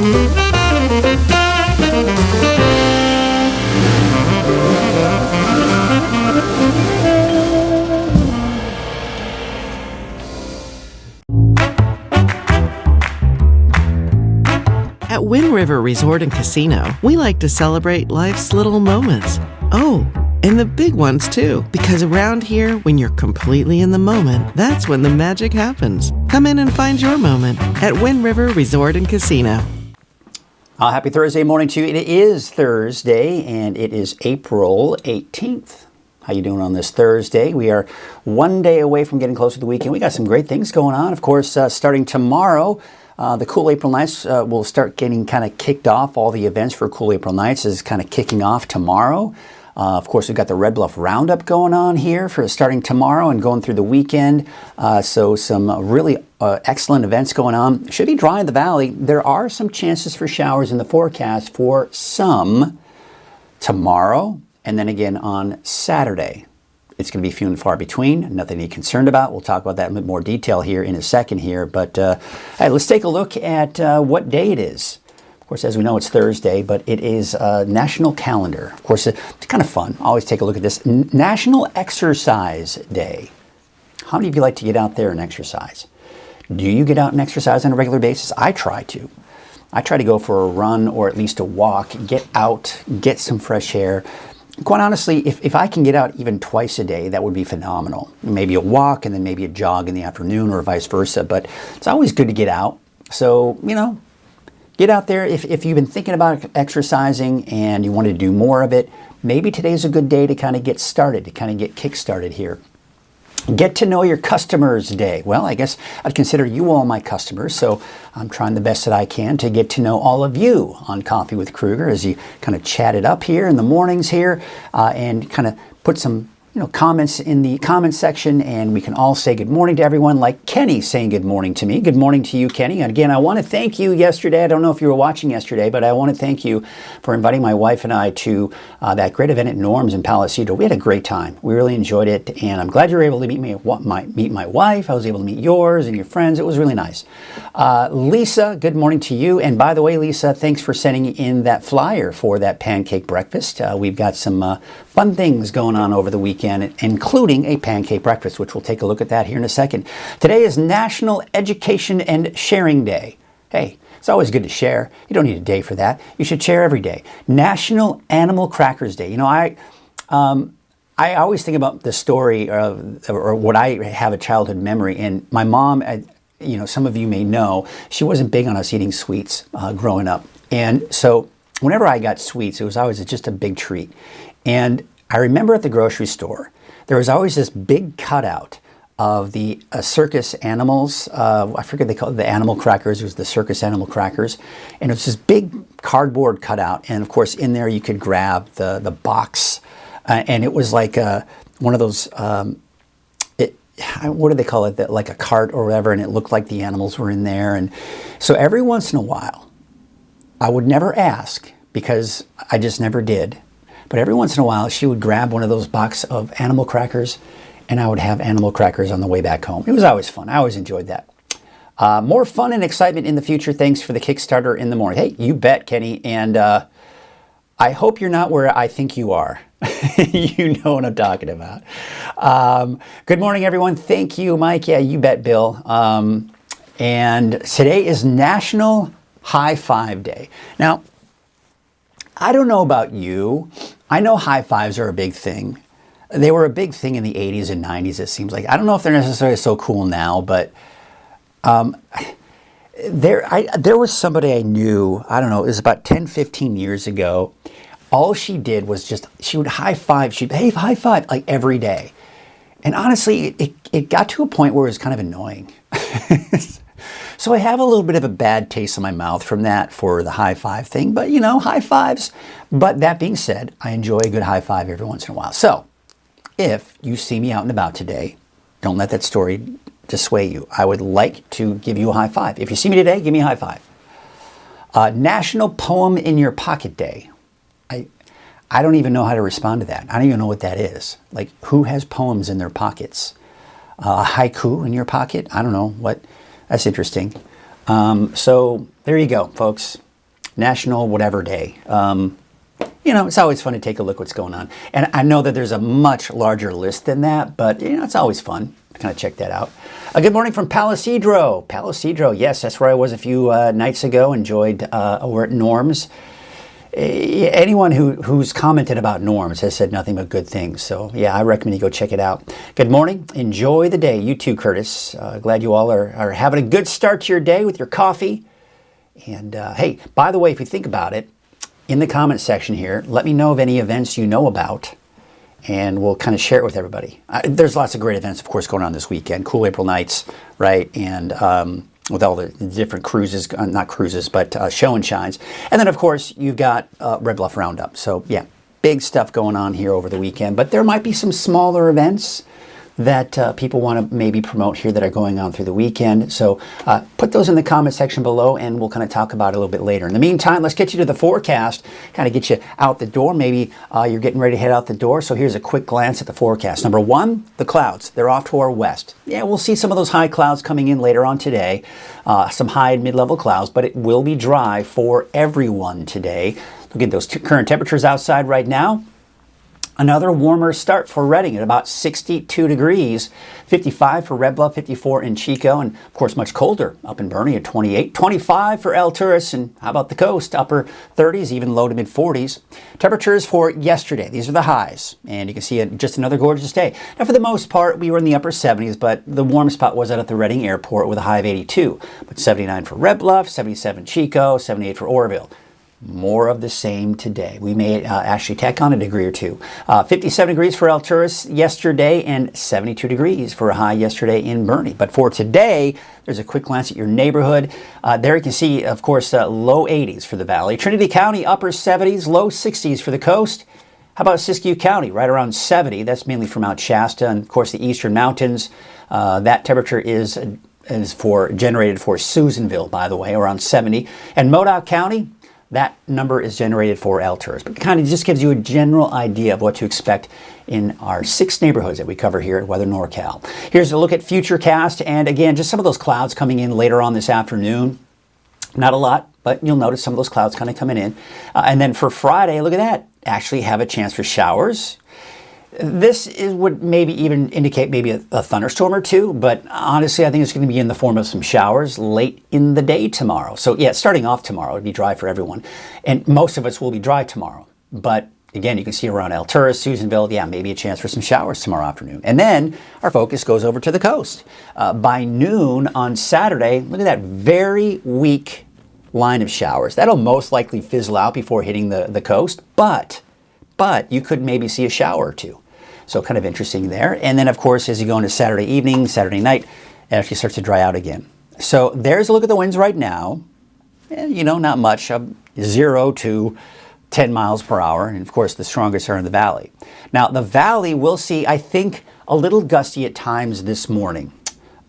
At Wind River Resort and Casino, we like to celebrate life's little moments. Oh, and the big ones too, because around here, when you're completely in the moment, that's when the magic happens. Come in and find your moment at Wind River Resort and Casino. Happy Thursday morning to you. It is Thursday, and it is April 18th. How you doing on this Thursday? We are one day away from getting closer to the weekend. We got some great things going on. Of course, starting tomorrow, the Cool April Nights will start getting kind of kicked off. All the events for Cool April Nights is kind of kicking off tomorrow. Of course, we've got the Red Bluff Roundup going on here for starting tomorrow and going through the weekend. So some really excellent events going on. Should be dry in the valley. There are some chances for showers in the forecast for some tomorrow and then again on Saturday. It's going to be few and far between. Nothing to be concerned about. We'll talk about that in a bit more detail here in a second here. But hey, let's take a look at what day it is. Of course, as we know, it's Thursday, but it is National Calendar. Of course, it's kind of fun. Always take a look at this. National Exercise Day. How many of you like to get out there and exercise? Do you get out and exercise on a regular basis? I try to. I try to go for a run or at least a walk, get out, get some fresh air. Quite honestly, if I can get out even twice a day, that would be phenomenal. Maybe a walk and then maybe a jog in the afternoon or vice versa. But it's always good to get out. So, you know, get out there. If you've been thinking about exercising and you want to do more of it, maybe today's a good day to kind of get started, to kind of get kick-started here. Get to know your customers day. Well, I guess I'd consider you all my customers, so I'm trying the best that I can to get to know all of you on Coffee with Krueger as you kind of chat it up here in the mornings here and kind of put some comments in the comment section, and we can all say good morning to everyone, like Kenny saying good morning to me. Good morning to you, Kenny. And again, I want to thank you yesterday. I don't know if you were watching yesterday, but I want to thank you for inviting my wife and I to that great event at Norm's in Palo Cedar. We had a great time. We really enjoyed it, and I'm glad you were able to meet my wife. I was able to meet yours and your friends. It was really nice. Lisa, good morning to you. And by the way, Lisa, thanks for sending in that flyer for that pancake breakfast. We've got some fun things going on over the weekend, including a pancake breakfast, which we'll take a look at that here in a second. Today is National Education and Sharing Day. Hey, it's always good to share. You don't need a day for that. You should share every day. National Animal Crackers Day. You know, I always think about the story or what I have a childhood memory. And my mom, some of you may know, she wasn't big on us eating sweets growing up. And so whenever I got sweets, it was always just a big treat. And I remember at the grocery store, there was always this big cutout of the circus animals. I forget they call it the animal crackers. It was the circus animal crackers. And it was this big cardboard cutout. And of course, in there you could grab the box. And it was like one of those, what do they call it? Like a cart or whatever. And it looked like the animals were in there. And so every once in a while, I would never ask because I just never did. But every once in a while, she would grab one of those boxes of animal crackers, and I would have animal crackers on the way back home. It was always fun. I always enjoyed that. More fun and excitement in the future. Thanks for the Kickstarter in the morning. Hey, you bet, Kenny. And I hope you're not where I think you are. You know what I'm talking about. Good morning, everyone. Thank you, Mike. Yeah, you bet, Bill. And today is National High Five Day. Now, I don't know about you. I know high fives are a big thing. They were a big thing in the 80s and 90s, it seems like. I don't know if they're necessarily so cool now, but there was somebody I knew, I don't know, it was about 10, 15 years ago. All she did was she would high five. She'd, hey, high five, like every day. And honestly, it got to a point where it was kind of annoying. So I have a little bit of a bad taste in my mouth from that for the high five thing, but high fives. But that being said, I enjoy a good high five every once in a while. So if you see me out and about today, don't let that story dissuade you. I would like to give you a high five. If you see me today, give me a high five. National Poem in Your Pocket Day. I don't even know how to respond to that. I don't even know what that is. Like, who has poems in their pockets? A haiku in your pocket? I don't know what. That's interesting. So there you go, folks. National whatever day. It's always fun to take a look what's going on. And I know that there's a much larger list than that, but it's always fun to kind of check that out. Good morning from Palisadro. Palisadro, yes, that's where I was a few nights ago. Enjoyed over at Norm's. Anyone who's commented about Norm's has said nothing but good things. So, yeah, I recommend you go check it out. Good morning. Enjoy the day. You too, Curtis. Glad you all are having a good start to your day with your coffee. And, hey, by the way, if you think about it, in the comment section here, let me know of any events you know about, and we'll kind of share it with everybody. There's lots of great events, of course, going on this weekend. Cool April Nights, right? And with all the different cruises, not cruises, but show and shines. And then, of course, you've got Red Bluff Roundup. So, yeah, big stuff going on here over the weekend. But there might be some smaller events that people want to maybe promote here that are going on through the weekend. So put those in the comment section below, and we'll kind of talk about it a little bit later. In the meantime, let's get you to the forecast, kind of get you out the door. Maybe you're getting ready to head out the door. So here's a quick glance at the forecast. Number one, the clouds. They're off to our west. Yeah, we'll see some of those high clouds coming in later on today. Some high and mid-level clouds, but it will be dry for everyone today. Look at those current temperatures outside right now. Another warmer start for Redding at about 62 degrees, 55 for Red Bluff, 54 in Chico, and of course much colder up in Bernie at 28, 25 for El Turris, and how about the coast, upper 30s, even low to mid 40s. Temperatures for yesterday, these are the highs, and you can see just another gorgeous day. Now for the most part, we were in the upper 70s, but the warm spot was out at the Redding Airport with a high of 82, but 79 for Red Bluff, 77 Chico, 78 for Oroville. More of the same today. We may actually tack on a degree or two. 57 degrees for El Turris yesterday and 72 degrees for a high yesterday in Bernie. But for today, there's a quick glance at your neighborhood. There you can see, of course, low 80s for the valley. Trinity County, upper 70s, low 60s for the coast. How about Siskiyou County, right around 70? That's mainly from Mount Shasta and, of course, the eastern mountains. That temperature is generated for Susanville, by the way, around 70. And Modoc County, that number is generated for El Turris, but it kind of just gives you a general idea of what to expect in our 6 neighborhoods that we cover here at Weather NorCal. Here's a look at Futurecast, and again, just some of those clouds coming in later on this afternoon. Not a lot, but you'll notice some of those clouds kind of coming in. And then for Friday, look at that, actually have a chance for showers. This would maybe even indicate maybe a thunderstorm or two, but honestly, I think it's going to be in the form of some showers late in the day tomorrow. So yeah, starting off tomorrow, it'll be dry for everyone. And most of us will be dry tomorrow. But again, you can see around El Turris, Susanville, yeah, maybe a chance for some showers tomorrow afternoon. And then our focus goes over to the coast. By noon on Saturday, look at that very weak line of showers. That'll most likely fizzle out before hitting the coast, but you could maybe see a shower or two. So kind of interesting there. And then, of course, as you go into Saturday evening, Saturday night, it actually starts to dry out again. So there's a look at the winds right now. Not much, 0 to 10 miles per hour. And, of course, the strongest are in the valley. Now, the valley will see, I think, a little gusty at times this morning.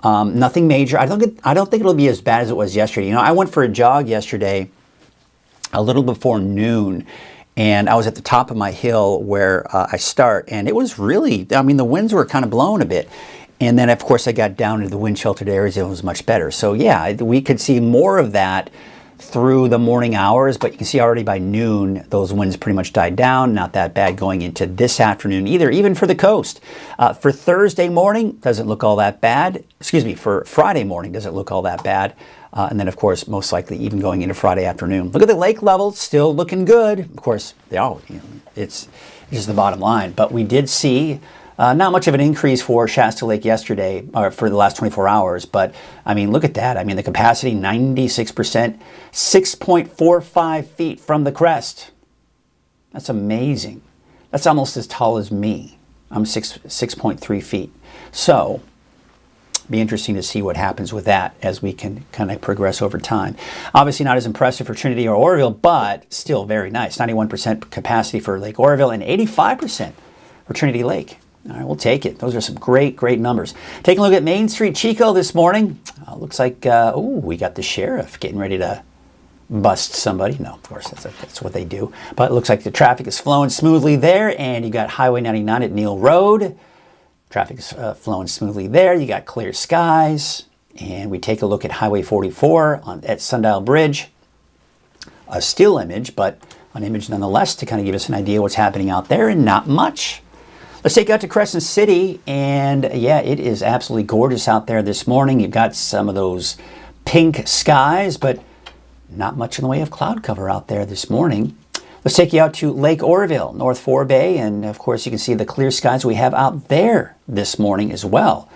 Nothing major. I don't think it'll be as bad as it was yesterday. I went for a jog yesterday a little before noon. And I was at the top of my hill where I start, and it was really, the winds were kind of blowing a bit. And then, of course, I got down into the wind-sheltered areas, and it was much better. So, yeah, we could see more of that through the morning hours, but you can see already by noon, those winds pretty much died down. Not that bad going into this afternoon either, even for the coast. For Thursday morning, doesn't look all that bad. For Friday morning, doesn't look all that bad. And then, of course, most likely even going into Friday afternoon. Look at the lake levels, still looking good. Of course, it's just the bottom line. But we did see not much of an increase for Shasta Lake yesterday, or for the last 24 hours. But, look at that. The capacity, 96%, 6.45 feet from the crest. That's amazing. That's almost as tall as me. I'm 6.3 feet. So be interesting to see what happens with that as we can kind of progress over time. Obviously not as impressive for Trinity or Oroville, but still very nice. 91% capacity for Lake Oroville and 85% for Trinity Lake. All right, we'll take it. Those are some great numbers. Taking a look at Main Street Chico this morning. Looks like, we got the sheriff getting ready to bust somebody. No, of course, that's what they do. But it looks like the traffic is flowing smoothly there, and you got Highway 99 at Neal Road. Traffic is flowing smoothly there. You got clear skies. And we take a look at Highway 44 at Sundial Bridge. a still image, but an image nonetheless to kind of give us an idea what's happening out there, and not much. Let's take you out to Crescent City, and yeah, it is absolutely gorgeous out there this morning. You've got some of those pink skies, but not much in the way of cloud cover out there this morning. Let's take you out to Lake Oroville, North Forebay, and of course you can see the clear skies we have out there this morning as well.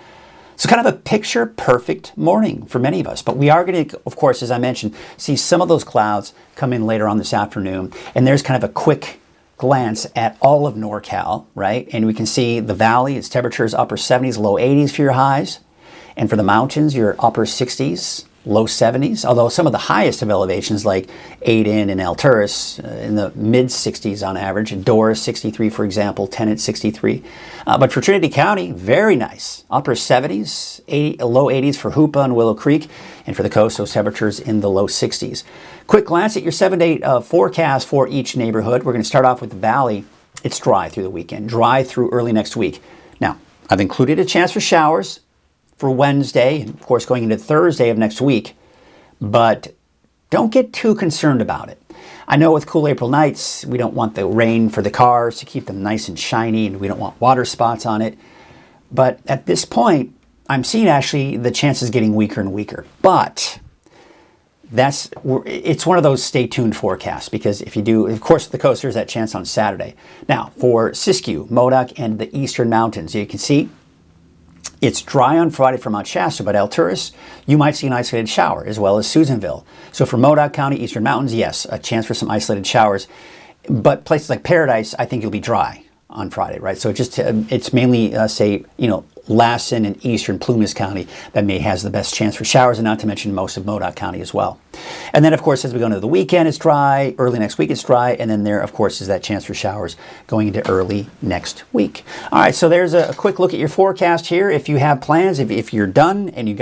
So kind of a picture-perfect morning for many of us. But we are going to, of course, as I mentioned, see some of those clouds come in later on this afternoon. And there's kind of a quick glance at all of NorCal, right? And we can see the valley, its temperatures upper 70s, low 80s for your highs. And for the mountains, your upper 60s, low 70s, although some of the highest of elevations like Aden and Alturas in the mid 60s on average, and Doris 63 for example, Tennant 63. But for Trinity County, very nice, upper 70s, low 80s for Hoopa and Willow Creek, and for the coast, those temperatures in the low 60s. Quick glance at your 7-day forecast for each neighborhood. We're going to start off with the Valley. It's dry through the weekend, dry through early next week. Now, I've included a chance for showers for Wednesday, and of course going into Thursday of next week, but don't get too concerned about it. I know with cool April nights, we don't want the rain for the cars to keep them nice and shiny, and we don't want water spots on it. But at this point, I'm seeing actually the chances getting weaker and weaker. But it's one of those stay tuned forecasts, because if you do, of course, the coast, there's that chance on Saturday. Now, for Siskiyou, Modoc, and the Eastern Mountains, you can see it's dry on Friday for Mount Shasta, but Alturas, you might see an isolated shower, as well as Susanville. So for Modoc County, Eastern Mountains, yes, a chance for some isolated showers. But places like Paradise, I think you'll be dry on Friday, right? So it's mainly, say, Lassen and Eastern Plumas County that has the best chance for showers, and not to mention most of Modoc County as well. And then, of course, as we go into the weekend, it's dry. Early next week, it's dry. And then there, of course, is that chance for showers going into early next week. All right, so there's a quick look at your forecast here. If you have plans, if you're done and you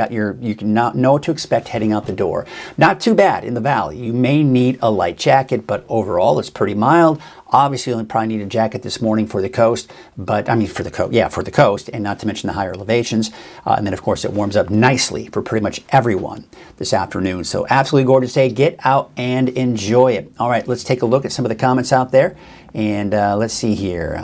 can not know what to expect heading out the door. Not too bad in the valley. You may need a light jacket, but overall, it's pretty mild. Obviously, you'll probably need a jacket this morning for the coast, but I mean for the coast, and not to mention the higher elevations. And then, of course, it warms up nicely for pretty much everyone this afternoon. So absolutely gorgeous day. Get out and enjoy it. All right, let's take a look at some of the comments out there, and let's see here.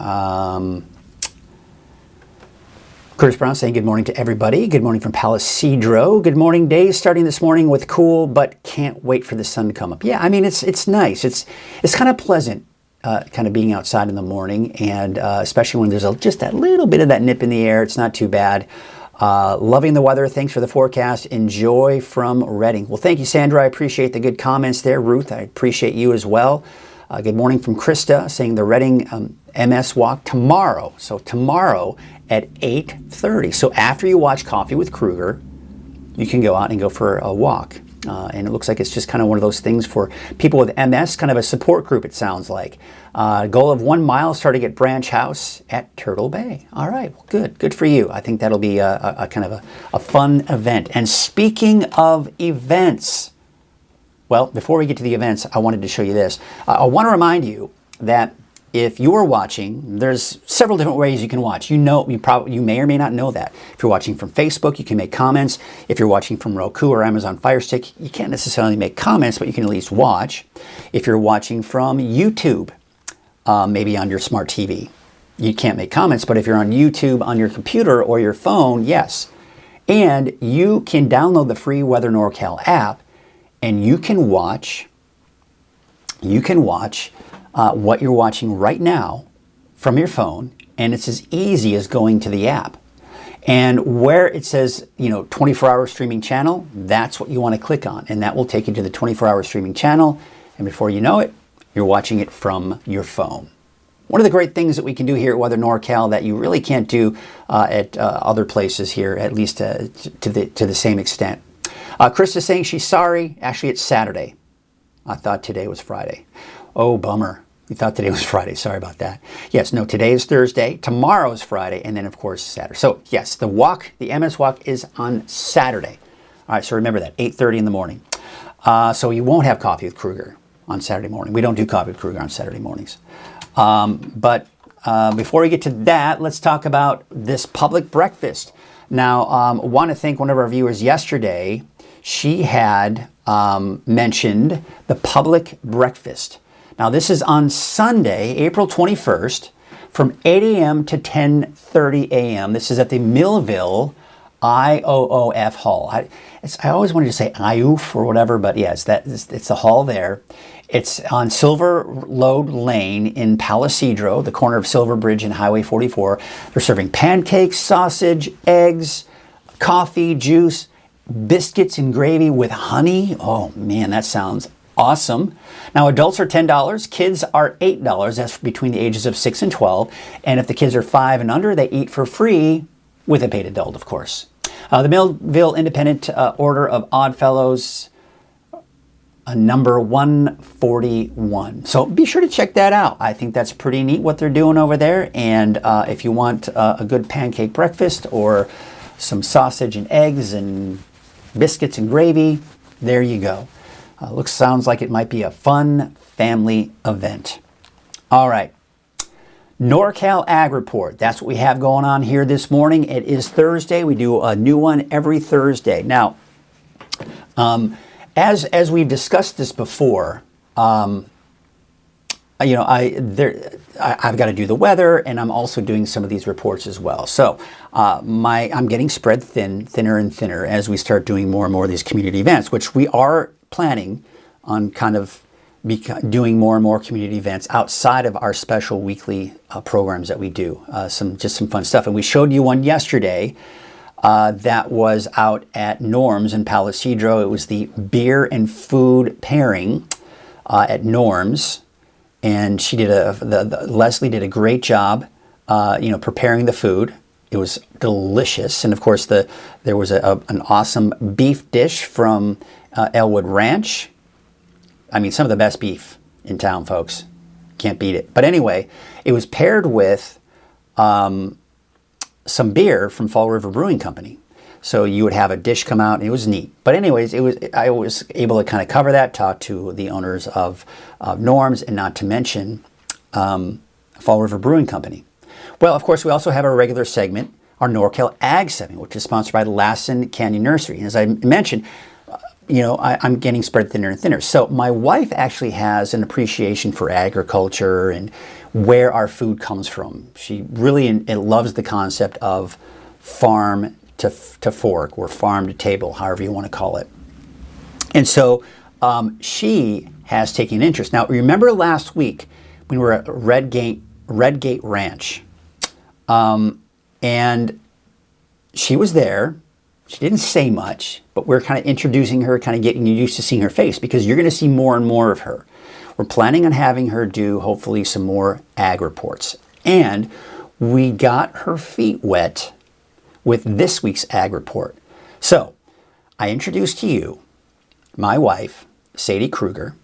Curtis Brown saying good morning to everybody. Good morning from Palisadro. Good morning. Day starting this morning with cool, but can't wait for the sun to come up. Yeah, I mean it's nice. It's kind of pleasant. Kind of being outside in the morning, and especially when there's just that little bit of that nip in the air. It's not too bad. Loving the weather. Thanks for the forecast. Enjoy from Reading. Well, thank you, Sandra. I appreciate the good comments there. Ruth, I appreciate you as well. Good morning from Krista, saying the Reading MS walk tomorrow. So tomorrow at 8:30. So after you watch Coffee with Krueger, you can go out and go for a walk. And it looks like it's just kind of one of those things for people with MS, kind of a support group, it sounds like. Goal of 1 mile starting at Branch House at Turtle Bay. All right, well, good for you. I think that'll be a kind of a fun event. And speaking of events, well, before we get to the events, I wanted to show you this. I want to remind you that if you're watching, there's several different ways you can watch. You may or may not know that. If you're watching from Facebook, you can make comments. If you're watching from Roku or Amazon Fire Stick, you can't necessarily make comments, but you can at least watch. If you're watching from YouTube, maybe on your smart TV, you can't make comments, but if you're on YouTube on your computer or your phone, yes. And you can download the free Weather NorCal app, and you can watch what you're watching right now from your phone, and it's as easy as going to the app. And where it says, 24-hour streaming channel, that's what you want to click on, and that will take you to the 24-hour streaming channel, and before you know it, you're watching it from your phone. One of the great things that we can do here at Weather NorCal that you really can't do at other places here, at least to the same extent. Chris is saying she's sorry. Actually, it's Saturday. I thought today was Friday. Oh, bummer. We thought today was Friday. Sorry about that. Yes, no, today is Thursday. Tomorrow is Friday. And then, of course, Saturday. So, yes, the MS walk is on Saturday. All right, so remember that, 8:30 in the morning. So you won't have Coffee with Krueger on Saturday morning. We don't do Coffee with Krueger on Saturday mornings. But before we get to that, let's talk about this public breakfast. Now, I want to thank one of our viewers yesterday. She had mentioned the public breakfast. Now, this is on Sunday, April 21st, from 8 a.m. to 10:30 a.m. This is at the Millville IOOF Hall. I always wanted to say IOOF or whatever, but yes, it's the hall there. It's on Silver Lode Lane in Palisadro, the corner of Silver Bridge and Highway 44. They're serving pancakes, sausage, eggs, coffee, juice, biscuits and gravy with honey. Oh man, that sounds awesome. Now, adults are $10, kids are $8. That's between the ages of 6 and 12. And if the kids are 5 and under, they eat for free with a paid adult, of course. The Millville Independent Order of Odd Fellows, number 141. So be sure to check that out. I think that's pretty neat what they're doing over there. And if you want a good pancake breakfast or some sausage and eggs and biscuits and gravy, there you go. Sounds like it might be a fun family event. All right. NorCal Ag Report. That's what we have going on here this morning. It is Thursday. We do a new one every Thursday. Now, as we've discussed this before, I've got to do the weather, and I'm also doing some of these reports as well. So I'm getting spread thinner and thinner as we start doing more and more of these community events, which we are planning on kind of doing more and more community events outside of our special weekly programs that we do. Some fun stuff. And we showed you one yesterday that was out at Norm's in Palisadro. It was the beer and food pairing at Norm's. And she did Leslie did a great job, preparing the food. It was delicious. And of course, there was an awesome beef dish from Elwood Ranch. I mean, some of the best beef in town, folks. Can't beat it. But anyway, it was paired with some beer from Fall River Brewing Company. So you would have a dish come out, and it was neat. But anyways, I was able to kind of cover that, talk to the owners of Norm's, and not to mention Fall River Brewing Company. Well, of course, we also have our regular segment, our NorCal Ag segment, which is sponsored by Lassen Canyon Nursery. And as I mentioned, I'm getting spread thinner and thinner. So my wife actually has an appreciation for agriculture and where our food comes from. She really loves the concept of farm to fork or farm to table, however you want to call it. And so she has taken interest. Now, remember last week when we were at Redgate Ranch, and she was there. She didn't say much, but we're kind of introducing her, kind of getting you used to seeing her face, because you're going to see more and more of her. We're planning on having her do, hopefully, some more ag reports. And we got her feet wet with this week's ag report. So I introduced to you my wife, Sadie Krueger,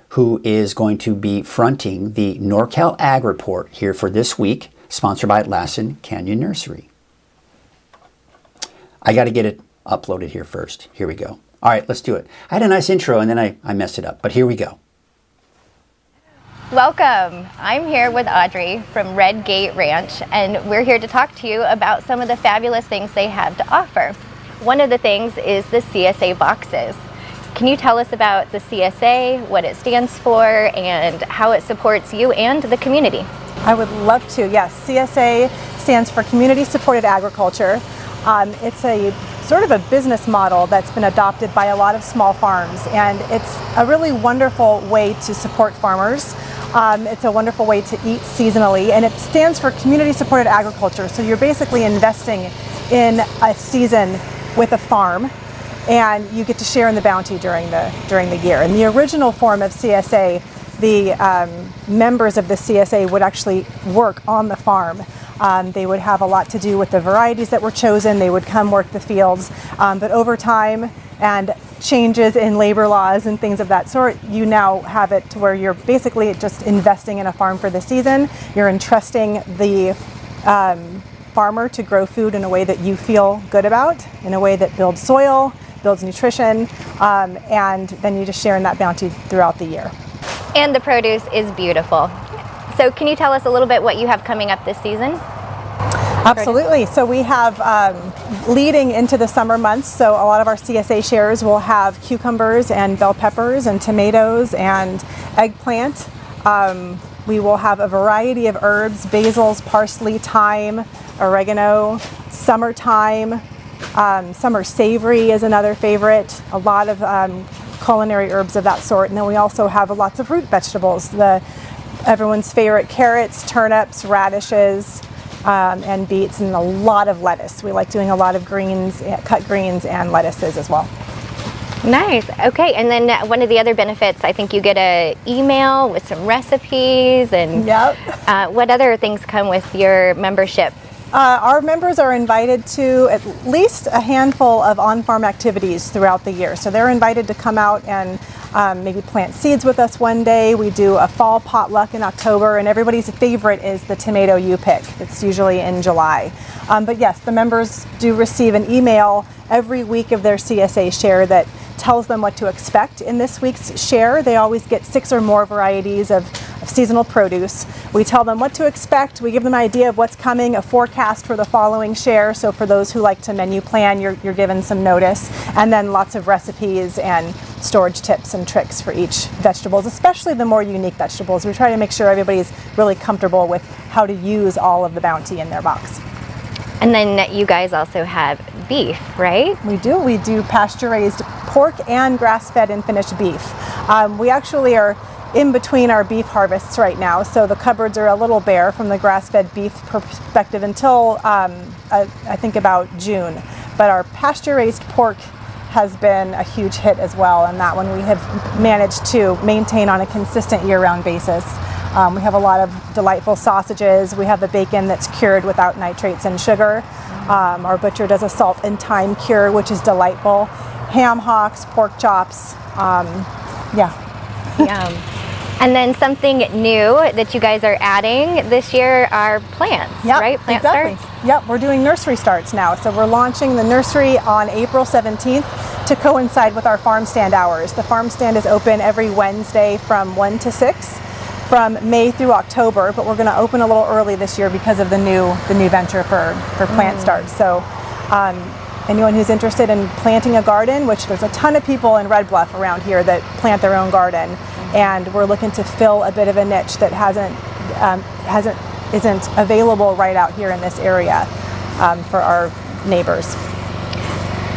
who is going to be fronting the NorCal Ag Report here for this week, sponsored by Lassen Canyon Nursery. I got to get it uploaded here first. Here we go. All right, let's do it. I had a nice intro and then I messed it up, but here we go. Welcome. I'm here with Audrey from Redgate Ranch, and we're here to talk to you about some of the fabulous things they have to offer. One of the things is the CSA boxes. Can you tell us about the CSA, what it stands for, and how it supports you and the community? I would love to, yes. CSA stands for Community Supported Agriculture. It's a sort of a business model that's been adopted by a lot of small farms, and it's a really wonderful way to support farmers. It's a wonderful way to eat seasonally, and it stands for Community Supported Agriculture. So you're basically investing in a season with a farm, and you get to share in the bounty during the year. In the original form of CSA, the members of the CSA would actually work on the farm. They would have a lot to do with the varieties that were chosen. They would come work the fields, but over time and changes in labor laws and things of that sort, you now have it to where you're basically just investing in a farm for the season. You're entrusting the farmer to grow food in a way that you feel good about, in a way that builds soil, builds nutrition, and then you just share in that bounty throughout the year. And the produce is beautiful. So can you tell us a little bit what you have coming up this season? Absolutely. So we have, leading into the summer months, so a lot of our CSA shares will have cucumbers and bell peppers and tomatoes and eggplant. We will have a variety of herbs, basils, parsley, thyme, oregano, summertime. Summer savory is another favorite. A lot of culinary herbs of that sort. And then we also have lots of root vegetables. Everyone's favorite carrots, turnips, radishes, and beets, and a lot of lettuce. We like doing a lot of greens, cut greens and lettuces as well. Nice. Okay, and then one of the other benefits, I think you get an email with some recipes, and Yep. what other things come with your membership? Our members are invited to at least a handful of on-farm activities throughout the year. So they're invited to come out and maybe plant seeds with us one day. We do a fall potluck in October, and everybody's favorite is the tomato you pick. It's usually in July. But yes, the members do receive an email every week of their CSA share that tells them what to expect in this week's share. They always get 6 or more varieties of seasonal produce. We tell them what to expect. We give them an idea of what's coming, a forecast for the following share. So for those who like to menu plan, you're given some notice. And then lots of recipes and storage tips and tricks for each vegetables, especially the more unique vegetables. We try to make sure everybody's really comfortable with how to use all of the bounty in their box. And then you guys also have beef, right? We do. We do pasture-raised pork and grass-fed and finished beef. We actually are in between our beef harvests right now, so the cupboards are a little bare from the grass-fed beef perspective until I think about June. But our pasture-raised pork has been a huge hit as well, and that one we have managed to maintain on a consistent year-round basis. We have a lot of delightful sausages. We have the bacon that's cured without nitrates and sugar. Our butcher does a salt and thyme cure, which is delightful. Ham hocks, pork chops, yeah. Yum. And then something new that you guys are adding this year are plants, Yep, right? Plant exactly. starts? Yep, we're doing nursery starts now. So we're launching the nursery on April 17th to coincide with our farm stand hours. The farm stand is open every Wednesday from 1 to 6 from May through October, but we're going to open a little early this year because of the new venture for plant starts. So anyone who's interested in planting a garden, which there's a ton of people in Red Bluff around here that plant their own garden, and we're looking to fill a bit of a niche that isn't available right out here in this area for our neighbors.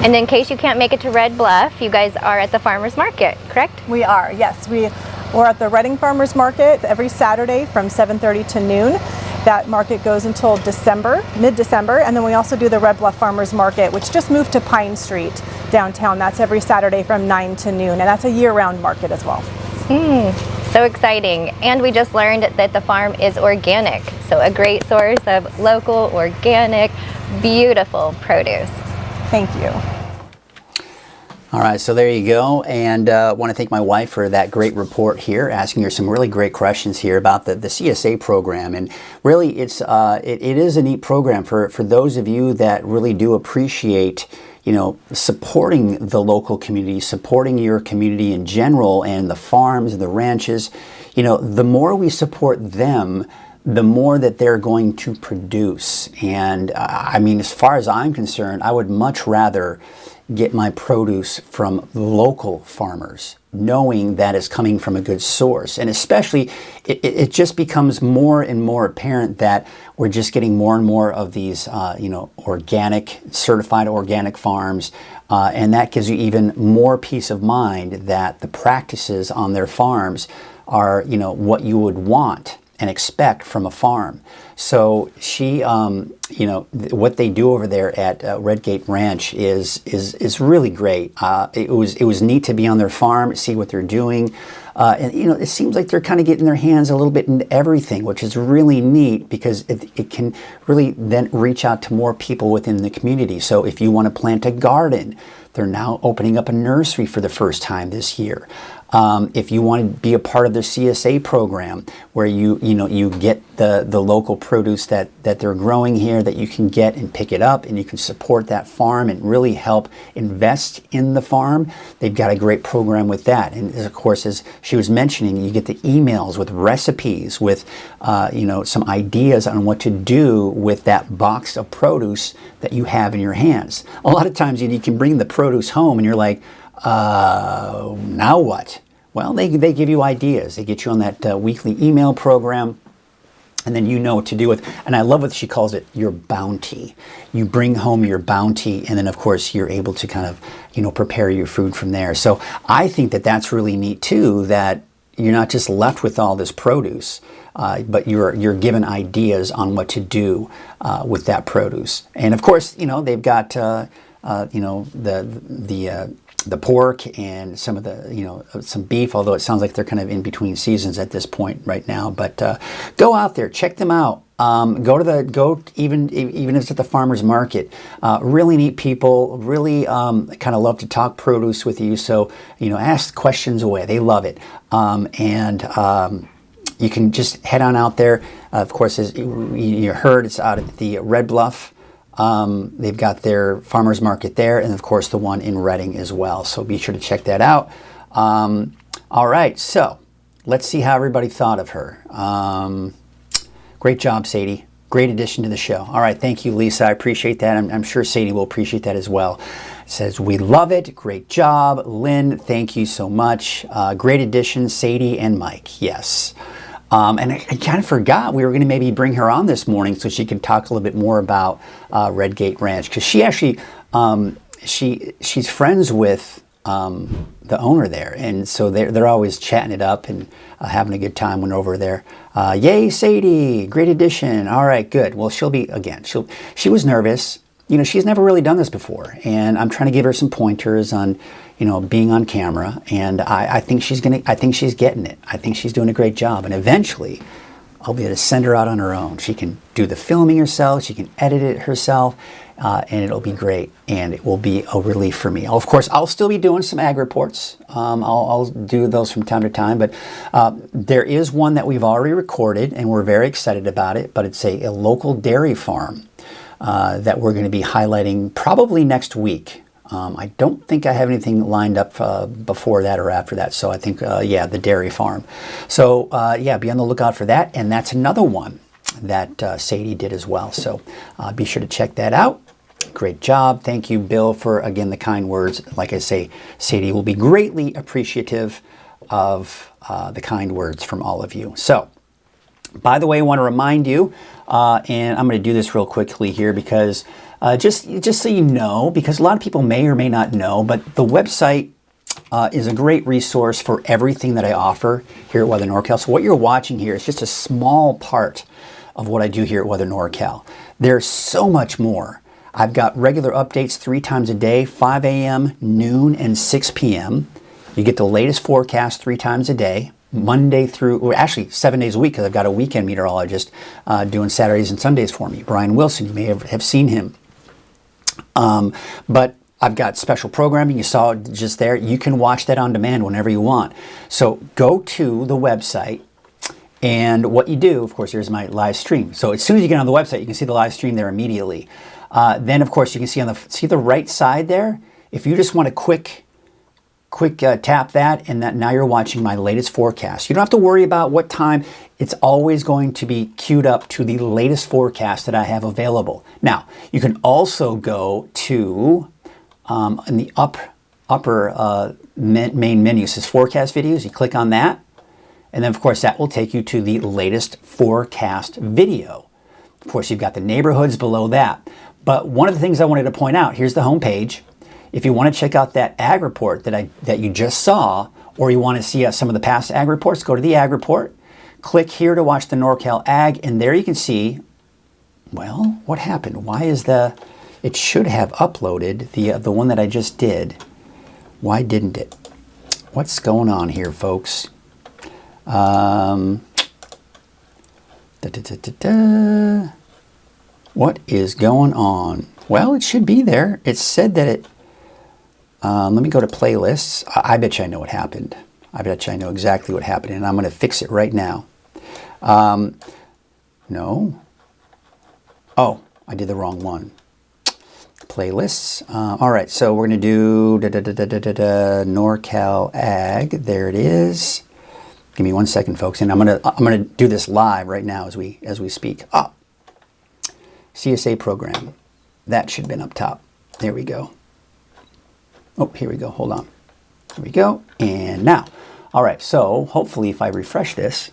And in case you can't make it to Red Bluff, you guys are at the farmers market, correct? We are, yes. We're at the Reading Farmers Market every Saturday from 7:30 to noon. That market goes until mid-December, and then we also do the Red Bluff Farmers Market, which just moved to Pine Street downtown. That's every Saturday from 9 to noon, and that's a year-round market as well. So exciting. And we just learned that the farm is organic, so a great source of local, organic, beautiful produce. Thank you. All right, so there you go, and I want to thank my wife for that great report here, asking her some really great questions here about the CSA program. And really, it is a neat program for those of you that really do appreciate, supporting the local community, supporting your community in general, and the farms and the ranches. The more we support them, the more that they're going to produce. And I mean, as far as I'm concerned, I would much rather get my produce from local farmers, knowing that it's coming from a good source. And especially, it just becomes more and more apparent that we're just getting more and more of these, organic, certified organic farms. And that gives you even more peace of mind that the practices on their farms are, what you would want and expect from a farm. So she, what they do over there at Redgate Ranch is really great. It was neat to be on their farm, see what they're doing, and it seems like they're kind of getting their hands a little bit into everything, which is really neat because it can really then reach out to more people within the community. So if you want to plant a garden, they're now opening up a nursery for the first time this year. If you want to be a part of their CSA program, where you get the local produce that they're growing here, that you can get and pick it up, and you can support that farm and really help invest in the farm, they've got a great program with that. And of course, as she was mentioning, you get the emails with recipes, with some ideas on what to do with that box of produce that you have in your hands. A lot of times you can bring the produce home and you're like, now what? Well, they give you ideas. They get you on that weekly email program, and then you know what to do with. And I love what she calls it, your bounty. You bring home your bounty, and then of course you're able to kind of prepare your food from there. So I think that that's really neat too, that you're not just left with all this produce, but you're given ideas on what to do with that produce. And of course, they've got the pork and some of the some beef, although it sounds like they're kind of in between seasons at this point right now. But go out there, check them out. Go even if it's at the farmer's market. Really neat people, really kind of love to talk produce with you. So ask questions away. They love it. You can just head on out there. Of course, as you heard, it's out at the Red Bluff. They've got their farmers market there, and of course the one in Reading as well. So be sure to check that out. All right, so let's see how everybody thought of her. Great job, Sadie. Great addition to the show. All right, thank you, Lisa. I appreciate that. I'm sure Sadie will appreciate that as well. It says, we love it. Great job. Lynn, thank you so much. Great addition, Sadie and Mike. Yes. And I kind of forgot we were going to maybe bring her on this morning so she can talk a little bit more about Red Gate Ranch, because she actually she's friends with the owner there, and so they're always chatting it up and having a good time when over there. Yay, Sadie! Great addition. All right, good. Well, she was nervous. She's never really done this before, and I'm trying to give her some pointers on being on camera, and I think she's getting it. I think she's doing a great job, and eventually I'll be able to send her out on her own. She can do the filming herself, she can edit it herself, and it'll be great, and it will be a relief for me. Of course, I'll still be doing some ag reports. I'll do those from time to time, but there is one that we've already recorded, and we're very excited about it, but it's a local dairy farm that we're going to be highlighting probably next week. I don't think I have anything lined up before that or after that. So I think, the dairy farm. So be on the lookout for that. And that's another one that Sadie did as well. So be sure to check that out. Great job. Thank you, Bill, for, again, the kind words. Like I say, Sadie will be greatly appreciative of the kind words from all of you. So, by the way, I want to remind you, and I'm going to do this real quickly here because just so you know, because a lot of people may or may not know, but the website is a great resource for everything that I offer here at Weather NorCal. So what you're watching here is just a small part of what I do here at Weather NorCal. There's so much more. I've got regular updates 3 times a day, 5 a.m., noon, and 6 p.m. You get the latest forecast 3 times a day. Monday through, or actually 7 days a week, because I've got a weekend meteorologist doing Saturdays and Sundays for me. Brian Wilson, you may have seen him. But I've got special programming. You saw it just there. You can watch that on demand whenever you want. So go to the website, and what you do, of course, here's my live stream. So as soon as you get on the website, you can see the live stream there immediately. Then, of course, you can see the right side there. If you just want a quick tap that, and that now you're watching my latest forecast. You don't have to worry about what time. It's always going to be queued up to the latest forecast that I have available. Now, you can also go to in the upper main menu. It says forecast videos. You click on that, and then of course that will take you to the latest forecast video. Of course, you've got the neighborhoods below that. But one of the things I wanted to point out, here's the home page. If you want to check out that ag report that you just saw, or you want to see some of the past ag reports, go to the ag report, click here to watch the NorCal Ag, and there you can see, well, what happened? Why is it should have uploaded the one that I just did. Why didn't it? What's going on here, folks? What is going on? Well, it should be there. It said that it... let me go to playlists. I bet you I know what happened. I bet you I know exactly what happened, and I'm going to fix it right now. No. Oh, I did the wrong one. Playlists. All right, so we're going to do NorCal Ag. There it is. Give me 1 second, folks, and I'm gonna do this live right now as we speak. CSA program. That should have been up top. There we go. Oh, here we go. Hold on. Here we go. And now. All right, so hopefully if I refresh this,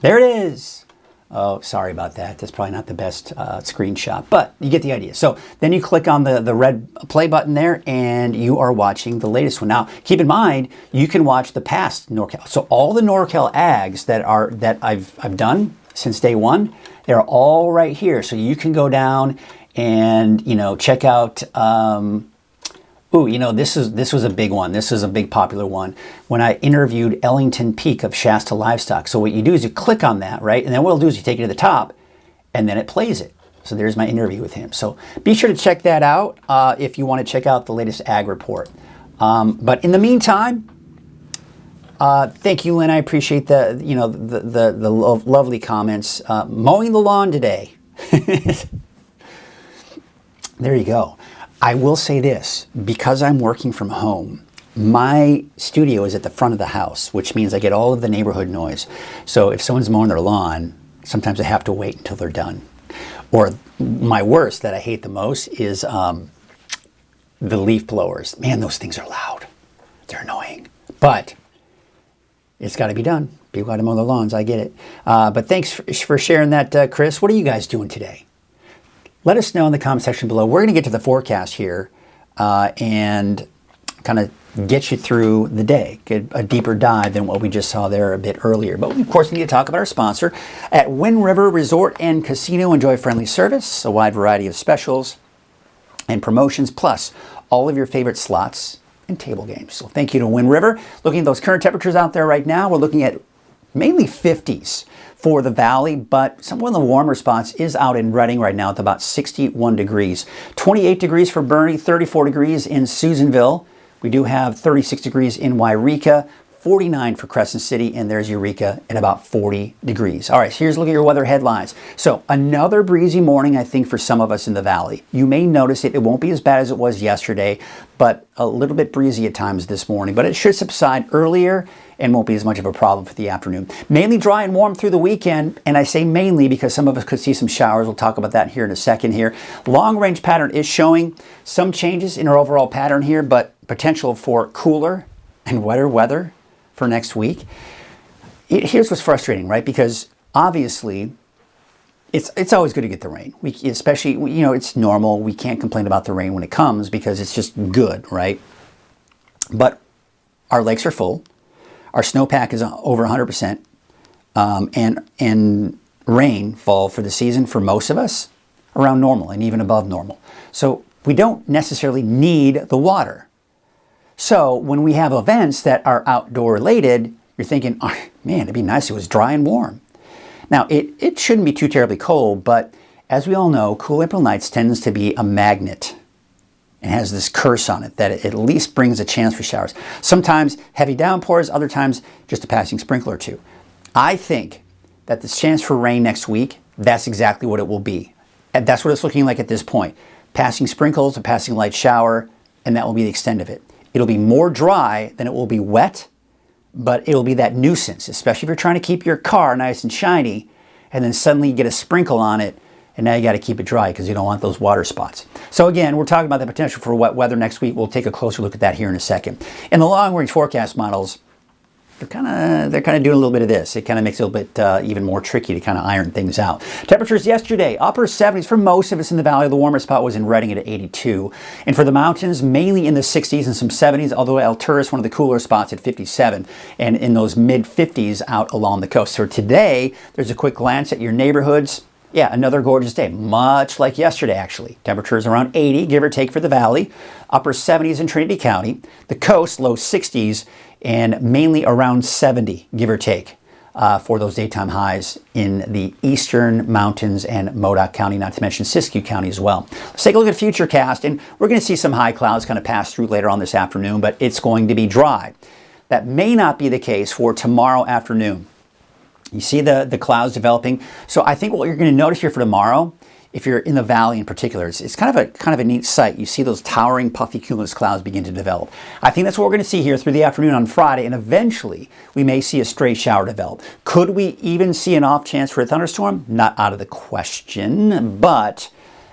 there it is. Oh, sorry about that. That's probably not the best screenshot, but you get the idea. So then you click on the red play button there, and you are watching the latest one. Now, keep in mind, you can watch the past NorCal. So all the NorCal ags that I've done since day one, they're all right here. So you can go down and check out. This was a big one. This is a big popular one. When I interviewed Ellington Peak of Shasta Livestock. So what you do is you click on that, right? And then what it'll do is you take it to the top, and then it plays it. So there's my interview with him. So be sure to check that out if you want to check out the latest ag report. But in the meantime, thank you, Lynn. I appreciate the lovely comments. Mowing the lawn today. There you go. I will say this, because I'm working from home, my studio is at the front of the house, which means I get all of the neighborhood noise. So if someone's mowing their lawn, sometimes I have to wait until they're done. Or my worst that I hate the most is the leaf blowers. Man, those things are loud. They're annoying. But it's got to be done. People got to mow their lawns. I get it. But thanks for sharing that, Chris. What are you guys doing today? Let us know in the comment section below. We're going to get to the forecast here and kind of get you through the day, get a deeper dive than what we just saw there a bit earlier. But we, of course, need to talk about our sponsor at Wind River Resort and Casino. Enjoy friendly service, a wide variety of specials and promotions, plus all of your favorite slots and table games. So thank you to Wind River. Looking at those current temperatures out there right now, we're looking at mainly 50s for the valley, but some of the warmer spots is out in Redding right now at about 61 degrees. 28 degrees for Bernie, 34 degrees in Susanville. We do have 36 degrees in Wairika, 49 for Crescent City, and there's Eureka at about 40 degrees. All right, so here's a look at your weather headlines. So another breezy morning, I think, for some of us in the valley. You may notice it. It won't be as bad as it was yesterday, but a little bit breezy at times this morning. But it should subside earlier and won't be as much of a problem for the afternoon. Mainly dry and warm through the weekend, and I say mainly because some of us could see some showers. We'll talk about that here in a second here. Long range pattern is showing some changes in our overall pattern here, but potential for cooler and wetter weather for next week. Here's what's frustrating, right? Because obviously it's always good to get the rain. Especially, it's normal. We can't complain about the rain when it comes because it's just good, right? But our lakes are full. Our snowpack is over 100%, and rainfall for the season for most of us around normal and even above normal. So we don't necessarily need the water. So when we have events that are outdoor related, you're thinking, oh, man, it'd be nice if it was dry and warm. Now, it shouldn't be too terribly cold, but as we all know, cool April nights tends to be a magnet. It has this curse on it that it at least brings a chance for showers. Sometimes heavy downpours, other times just a passing sprinkle or two. I think that this chance for rain next week, that's exactly what it will be. And that's what it's looking like at this point. Passing sprinkles, a passing light shower, and that will be the extent of it. It'll be more dry than it will be wet, but it'll be that nuisance, especially if you're trying to keep your car nice and shiny, and then suddenly you get a sprinkle on it, and now you got to keep it dry because you don't want those water spots. So again, we're talking about the potential for wet weather next week. We'll take a closer look at that here in a second. In the long-range forecast models, they're kind of doing a little bit of this. It kind of makes it a little bit even more tricky to kind of iron things out. Temperatures yesterday, upper 70s for most of us in the valley. The warmest spot was in Redding at 82. And for the mountains, mainly in the 60s and some 70s, although Alturas, one of the cooler spots at 57, and in those mid-50s out along the coast. So today, there's a quick glance at your neighborhoods. Yeah, another gorgeous day, much like yesterday, actually. Temperatures around 80, give or take, for the valley. Upper 70s in Trinity County. The coast, low 60s, and mainly around 70, give or take, for those daytime highs in the eastern mountains and Modoc County, not to mention Siskiyou County as well. Let's take a look at Futurecast, and we're going to see some high clouds kind of pass through later on this afternoon, but it's going to be dry. That may not be the case for tomorrow afternoon. You see the clouds developing. So I think what you're going to notice here for tomorrow, if you're in the valley in particular, it's kind of a neat sight. You see those towering puffy cumulus clouds begin to develop. I think that's what we're going to see here through the afternoon on Friday, and eventually we may see a stray shower develop. Could we even see an off chance for a thunderstorm? Not out of the question, but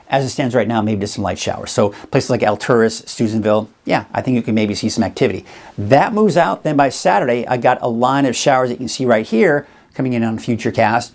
as it stands right now, maybe just some light showers. So places like Alturas, Steubenville, yeah, I think you can maybe see some activity. That moves out. Then by Saturday, I got a line of showers that you can see right here coming in on Futurecast.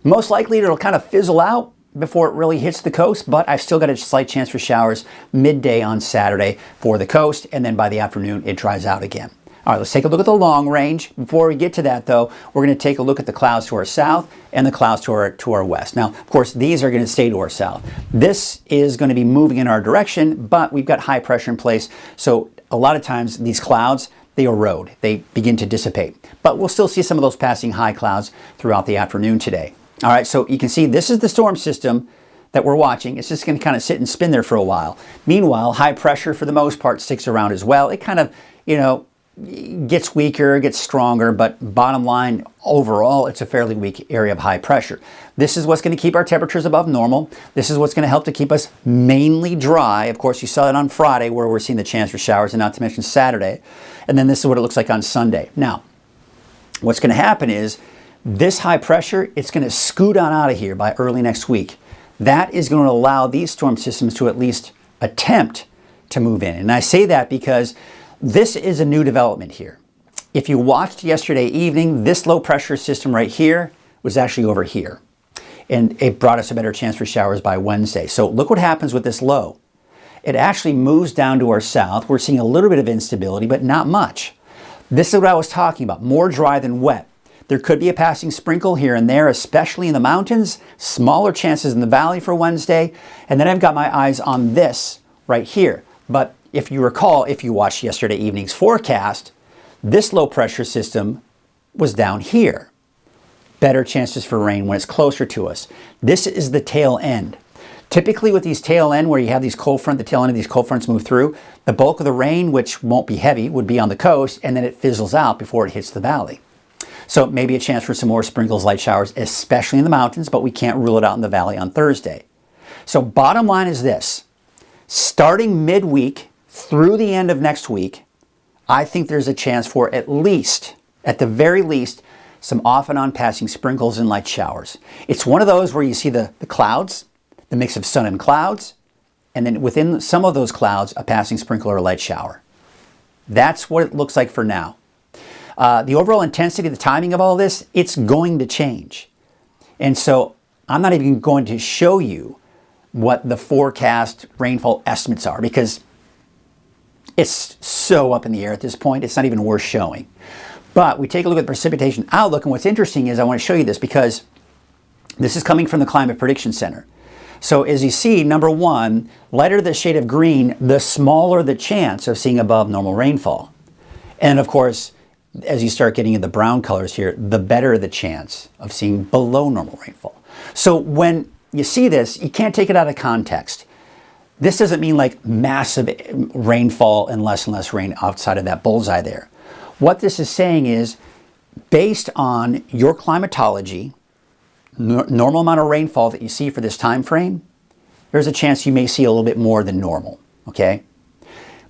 Most likely it'll kind of fizzle out before it really hits the coast, but I've still got a slight chance for showers midday on Saturday for the coast, and then by the afternoon it dries out again. All right, let's take a look at the long range. Before we get to that though, we're going to take a look at the clouds to our south and the clouds to our west. Now, of course, these are going to stay to our south. This is going to be moving in our direction, but we've got high pressure in place, so a lot of times these clouds, they erode, they begin to dissipate. But we'll still see some of those passing high clouds throughout the afternoon today. All right, so you can see this is the storm system that we're watching. It's just going to kind of sit and spin there for a while. Meanwhile, high pressure for the most part sticks around as well. It kind of, gets weaker, gets stronger, but bottom line, overall, it's a fairly weak area of high pressure. This is what's going to keep our temperatures above normal. This is what's going to help to keep us mainly dry. Of course, you saw it on Friday where we're seeing the chance for showers, and not to mention Saturday. And then this is what it looks like on Sunday. Now, what's going to happen is this high pressure, it's going to scoot on out of here by early next week. That is going to allow these storm systems to at least attempt to move in. And I say that because this is a new development here. If you watched yesterday evening, this low pressure system right here was actually over here. And it brought us a better chance for showers by Wednesday. So look what happens with this low. It actually moves down to our south. We're seeing a little bit of instability, but not much. This is what I was talking about, more dry than wet. There could be a passing sprinkle here and there, especially in the mountains, smaller chances in the valley for Wednesday. And then I've got my eyes on this right here. But if you recall, if you watched yesterday evening's forecast, this low pressure system was down here. Better chances for rain when it's closer to us. This is the tail end. Typically with these tail end where you have these cold front, the tail end of these cold fronts move through, the bulk of the rain, which won't be heavy, would be on the coast, and then it fizzles out before it hits the valley. So maybe a chance for some more sprinkles, light showers, especially in the mountains, but we can't rule it out in the valley on Thursday. So bottom line is this. Starting midweek through the end of next week, I think there's a chance for at the very least, some off and on passing sprinkles and light showers. It's one of those where you see the clouds, the mix of sun and clouds, and then within some of those clouds, a passing sprinkle or a light shower. That's what it looks like for now. The overall intensity, the timing of all this, it's going to change. And so I'm not even going to show you what the forecast rainfall estimates are because it's so up in the air at this point, it's not even worth showing. But we take a look at the precipitation outlook, and what's interesting is I want to show you this because this is coming from the Climate Prediction Center. So as you see, number one, lighter the shade of green, the smaller the chance of seeing above normal rainfall. And of course, as you start getting into the brown colors here, the better the chance of seeing below normal rainfall. So when you see this, you can't take it out of context. This doesn't mean like massive rainfall and less rain outside of that bullseye there. What this is saying is, based on your climatology, normal amount of rainfall that you see for this time frame, there's a chance you may see a little bit more than normal, okay?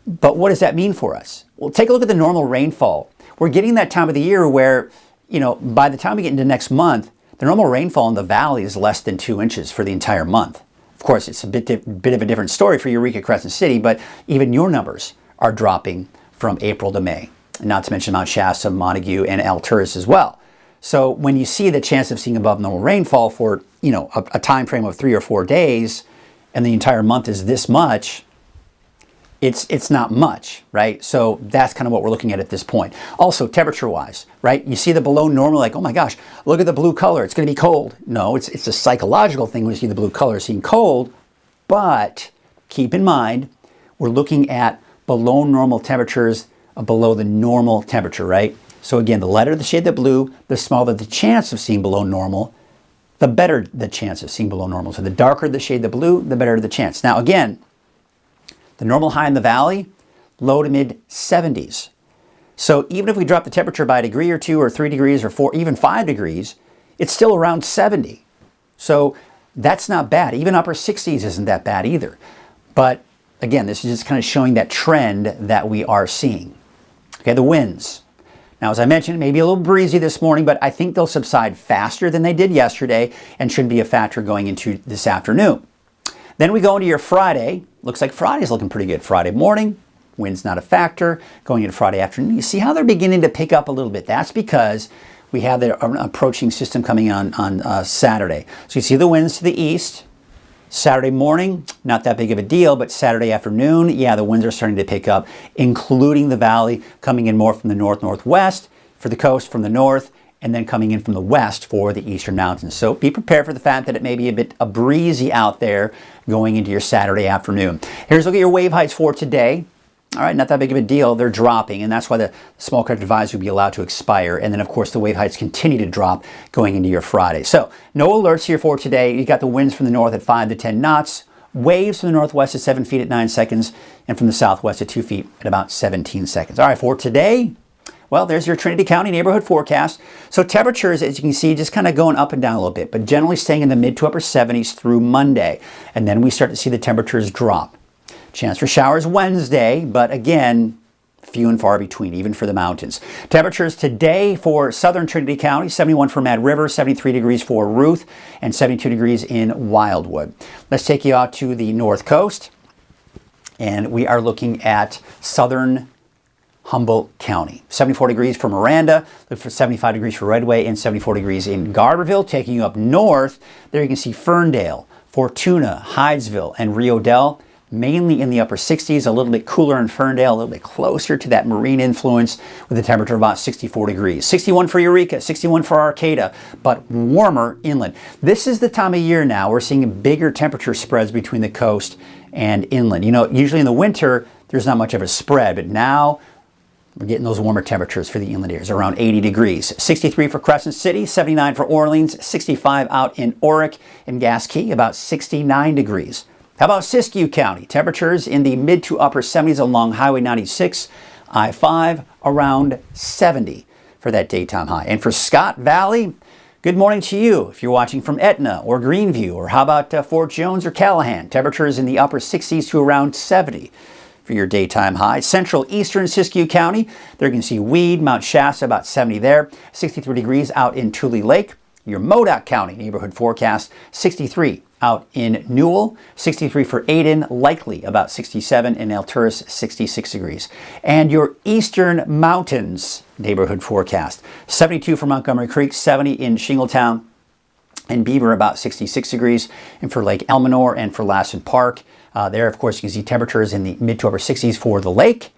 But what does that mean for us? Well, take a look at the normal rainfall. We're getting that time of the year where, by the time we get into next month, the normal rainfall in the valley is less than 2 inches for the entire month. Of course, it's a bit of a different story for Eureka, Crescent City, but even your numbers are dropping from April to May, not to mention Mount Shasta, Montague, and Alturas as well. So when you see the chance of seeing above normal rainfall for, a time frame of 3 or 4 days, and the entire month is this much, it's not much, right? So that's kind of what we're looking at this point. Also, temperature-wise, right? You see the below normal, like, oh my gosh, look at the blue color, it's going to be cold. No, it's a psychological thing when you see the blue color seeing cold, but keep in mind, we're looking at below normal temperatures, below the normal temperature, right? So again, the lighter the shade of the blue, the smaller the chance of seeing below normal, the better the chance of seeing below normal. So the darker the shade of the blue, the better the chance. Now again, the normal high in the valley, low to mid 70s. So even if we drop the temperature by a degree or 2 or 3 degrees or 4, even 5 degrees, it's still around 70. So that's not bad. Even upper 60s isn't that bad either. But again, this is just kind of showing that trend that we are seeing. Okay, the winds. Now, as I mentioned, maybe a little breezy this morning, but I think they'll subside faster than they did yesterday and shouldn't be a factor going into this afternoon. Then we go into your Friday. Looks like Friday's looking pretty good. Friday morning, wind's not a factor. Going into Friday afternoon, you see how they're beginning to pick up a little bit. That's because we have the approaching system coming on Saturday. So you see the winds to the east. Saturday morning, not that big of a deal, but Saturday afternoon, yeah, the winds are starting to pick up, including the valley, coming in more from the north-northwest, for the coast from the north, and then coming in from the west for the eastern mountains. So be prepared for the fact that it may be a breezy out there going into your Saturday afternoon. Here's a look at your wave heights for today. All right, not that big of a deal. They're dropping, and that's why the small craft advisory will be allowed to expire. And then, of course, the wave heights continue to drop going into your Friday. So no alerts here for today. You got the winds from the north at 5 to 10 knots, waves from the northwest at 7 feet at 9 seconds, and from the southwest at 2 feet at about 17 seconds. All right, for today, well, there's your Trinity County neighborhood forecast. So temperatures, as you can see, just kind of going up and down a little bit, but generally staying in the mid to upper 70s through Monday. And then we start to see the temperatures drop. Chance for showers Wednesday, but again, few and far between, even for the mountains. Temperatures today for southern Trinity County, 71 for Mad River, 73 degrees for Ruth, and 72 degrees in Wildwood. Let's take you out to the north coast, and we are looking at southern Humboldt County. 74 degrees for Miranda, look for 75 degrees for Redway, and 74 degrees in Garberville. Taking you up north, there you can see Ferndale, Fortuna, Hydesville, and Rio Dell. Mainly in the upper 60s, a little bit cooler in Ferndale, a little bit closer to that marine influence with a temperature of about 64 degrees. 61 for Eureka, 61 for Arcata, but warmer inland. This is the time of year now we're seeing bigger temperature spreads between the coast and inland. You know, usually in the winter, there's not much of a spread, but now we're getting those warmer temperatures for the inland areas, around 80 degrees. 63 for Crescent City, 79 for Orleans, 65 out in Oric and Gasquet, about 69 degrees. How about Siskiyou County? Temperatures in the mid to upper 70s along Highway 96, I-5, around 70 for that daytime high. And for Scott Valley, good morning to you if you're watching from Etna or Greenview, or how about Fort Jones or Callahan? Temperatures in the upper 60s to around 70 for your daytime high. Central eastern Siskiyou County, there you can see Weed, Mount Shasta, about 70 there. 63 degrees out in Tule Lake. Your Modoc County neighborhood forecast, 63 out in Newell, 63 for Aden, likely about 67 in Alturas, 66 degrees. And your Eastern Mountains neighborhood forecast, 72 for Montgomery Creek, 70 in Shingletown, and Beaver about 66 degrees. And for Lake Elminor and for Lassen Park, there, of course, you can see temperatures in the mid to upper 60s for the lake.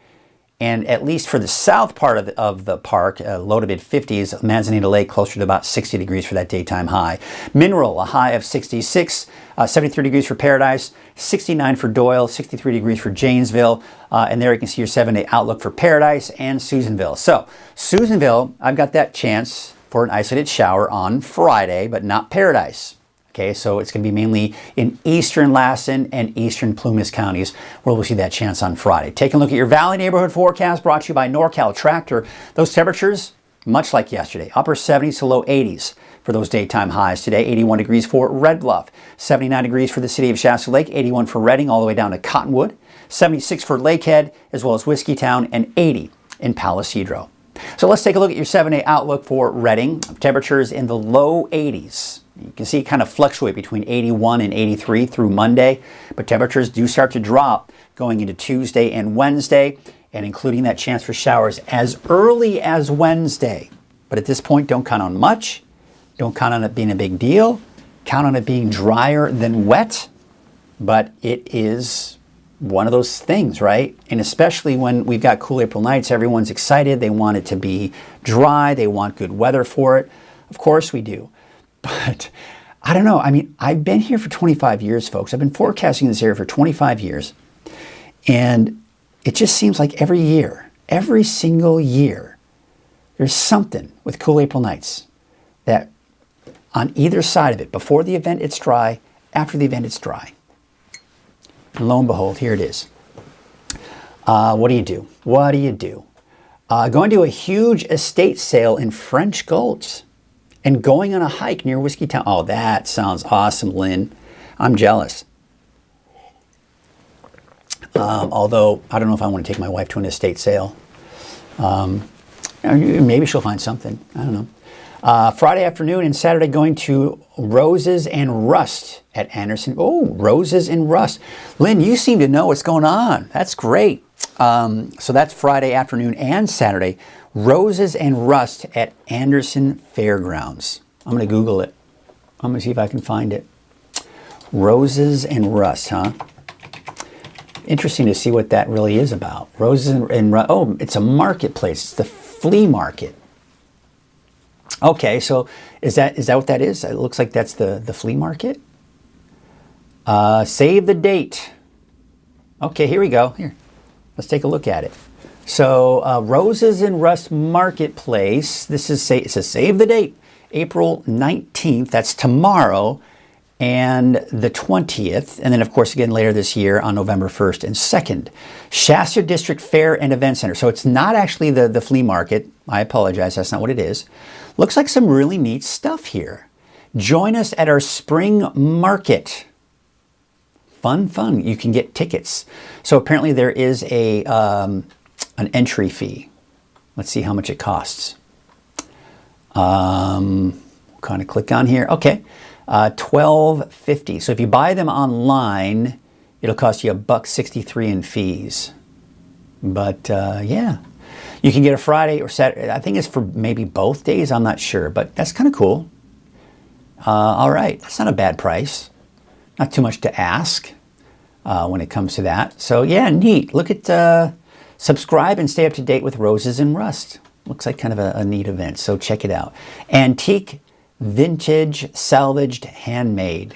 And at least for the south part of the park, low to mid 50s, Manzanita Lake closer to about 60 degrees for that daytime high. Mineral, a high of 66, 73 degrees for Paradise, 69 for Doyle, 63 degrees for Janesville. And there you can see your 7-day outlook for Paradise and Susanville. So Susanville, I've got that chance for an isolated shower on Friday, but not Paradise. Okay, so it's going to be mainly in eastern Lassen and eastern Plumas counties where we'll see that chance on Friday. Take a look at your Valley neighborhood forecast brought to you by NorCal Tractor. Those temperatures, much like yesterday, upper 70s to low 80s for those daytime highs today. 81 degrees for Red Bluff, 79 degrees for the city of Shasta Lake, 81 for Redding all the way down to Cottonwood, 76 for Lakehead as well as Whiskeytown, and 80 in Palisadro. So let's take a look at your 7-day outlook for Redding. Temperatures in the low 80s. You can see it kind of fluctuate between 81 and 83 through Monday, but temperatures do start to drop going into Tuesday and Wednesday, and including that chance for showers as early as Wednesday. But at this point, don't count on much. Don't count on it being a big deal. Count on it being drier than wet, but it is one of those things, right? And especially when we've got cool April nights, everyone's excited. They want it to be dry. They want good weather for it. Of course we do. But I don't know. I mean, I've been here for 25 years, folks. I've been forecasting this area for 25 years. And it just seems like every year, every single year, there's something with cool April nights that on either side of it, before the event it's dry, after the event it's dry. And lo and behold, here it is. What do you do? What do you do? Going to a huge estate sale in French Gulch and going on a hike near Whiskey Town. Oh, that sounds awesome, Lynn. I'm jealous. Although, I don't know if I want to take my wife to an estate sale. Maybe she'll find something. I don't know. Friday afternoon and Saturday going to Roses and Rust at Anderson. Oh, Roses and Rust. Lynn, you seem to know what's going on. That's great. So that's Friday afternoon and Saturday. Roses and Rust at Anderson Fairgrounds. I'm going to Google it. I'm going to see if I can find it. Roses and Rust, huh? Interesting to see what that really is about. Roses and Rust. Oh, it's a marketplace. It's the flea market. Okay, so is that what that is? It looks like that's the flea market. Save the date. Okay, here we go. Here, let's take a look at it. So Roses and Rust Marketplace. It says save the date, April 19th. That's tomorrow, and the 20th, and then of course again later this year on November 1st and 2nd. Shasta District Fair and Event Center. So it's not actually the flea market. I apologize, that's not what it is. Looks like some really neat stuff here. Join us at our spring market. Fun. You can get tickets. So apparently there is an entry fee. Let's see how much it costs. Kind of click on here. Okay. $12.50. So if you buy them online, it'll cost you $1.63 in fees. But yeah, you can get a Friday or Saturday. I think it's for maybe both days. I'm not sure, but that's kind of cool. All right, that's not a bad price. Not too much to ask when it comes to that. So yeah, neat. Look at subscribe and stay up to date with Roses and Rust. Looks like kind of a neat event. So check it out. Antique. Vintage, salvaged, handmade.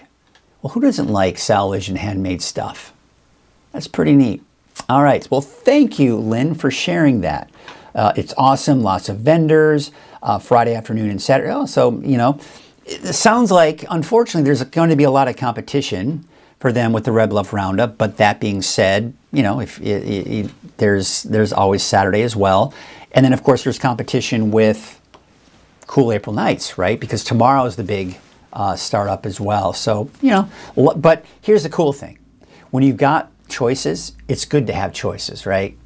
Well, who doesn't like salvaged and handmade stuff? That's pretty neat. All right. Well, thank you, Lynn, for sharing that. It's awesome. Lots of vendors, Friday afternoon and Saturday. Oh, so, it sounds like, unfortunately, there's going to be a lot of competition for them with the Red Bluff Roundup. But that being said, there's always Saturday as well. And then, of course, there's competition with Cool April Nights, right? Because tomorrow is the big startup as well. So, but here's the cool thing. When you've got choices, it's good to have choices, right?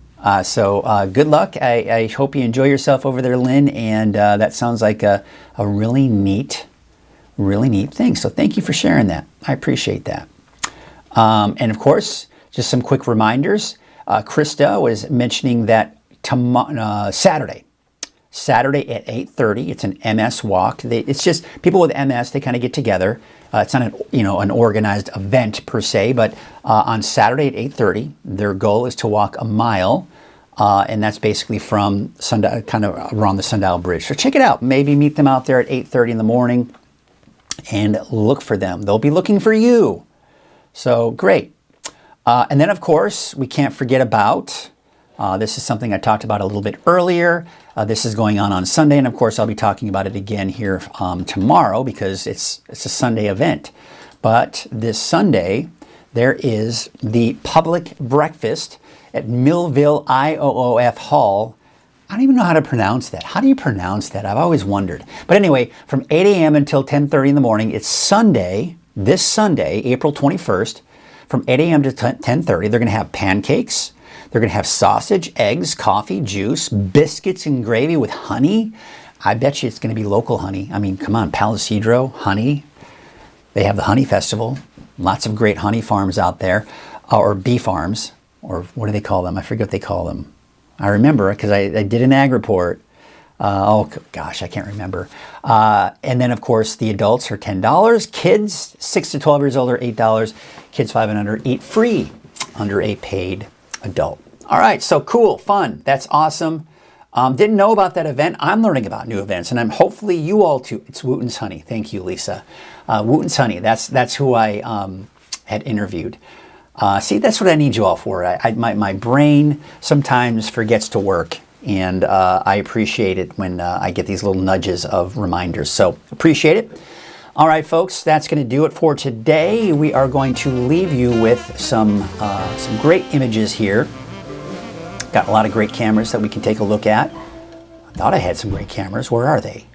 So good luck. I hope you enjoy yourself over there, Lynn. And that sounds like a really neat thing. So thank you for sharing that. I appreciate that. And of course, just some quick reminders. Krista was mentioning that Saturday at 8:30. It's an MS walk. It's just people with MS. They kind of get together. It's not an organized event per se, but on Saturday at 8:30, their goal is to walk a mile, and that's basically from Sundial, kind of around the Sundial Bridge. So check it out. Maybe meet them out there at 8:30 in the morning, and look for them. They'll be looking for you. So great. And then of course we can't forget about. This is something I talked about a little bit earlier. This is going on Sunday, and of course I'll be talking about it again here tomorrow because it's a Sunday event. But this Sunday, there is the public breakfast at Millville IOOF Hall. I don't even know how to pronounce that. How do you pronounce that? I've always wondered. But anyway, from 8 a.m. until 10:30 in the morning, it's Sunday, this Sunday, April 21st, from 8 a.m. to 10:30. They're going to have pancakes. They're going to have sausage, eggs, coffee, juice, biscuits and gravy with honey. I bet you it's going to be local honey. I mean, come on, Palo Cedro, honey. They have the honey festival. Lots of great honey farms out there, or bee farms, or what do they call them? I forget what they call them. I remember because I did an ag report. Oh gosh, I can't remember. And then of course the adults are $10. Kids 6 to 12 years old are $8. Kids 5 and under eat free under a paid adult. All right, so cool, fun. That's awesome. Didn't know about that event. I'm learning about new events, and I'm hopefully you all too. It's Wooten's Honey. Thank you, Lisa. Wooten's Honey. That's who I had interviewed. See, that's what I need you all for. My brain sometimes forgets to work, and I appreciate it when I get these little nudges of reminders. So appreciate it. All right, folks, that's going to do it for today. We are going to leave you with some great images here Got a lot of great cameras that we can take a look at. I thought I had some great cameras. Where are they?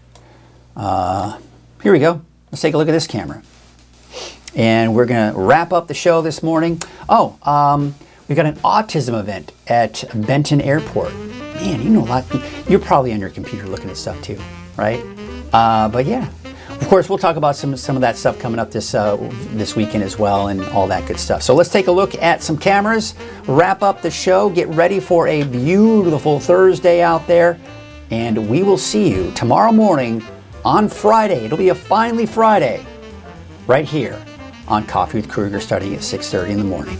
Here we go. Let's take a look at this camera. And we're going to wrap up the show this morning. We've got an autism event at Benton Airport. Man, you know a lot. You're probably on your computer looking at stuff too, right? But yeah, of course, we'll talk about some of that stuff coming up this weekend as well, and all that good stuff. So let's take a look at some cameras, wrap up the show, get ready for a beautiful Thursday out there, and we will see you tomorrow morning on Friday. It'll be a Finally Friday right here on Coffee with Krueger, starting at 6:30 in the morning.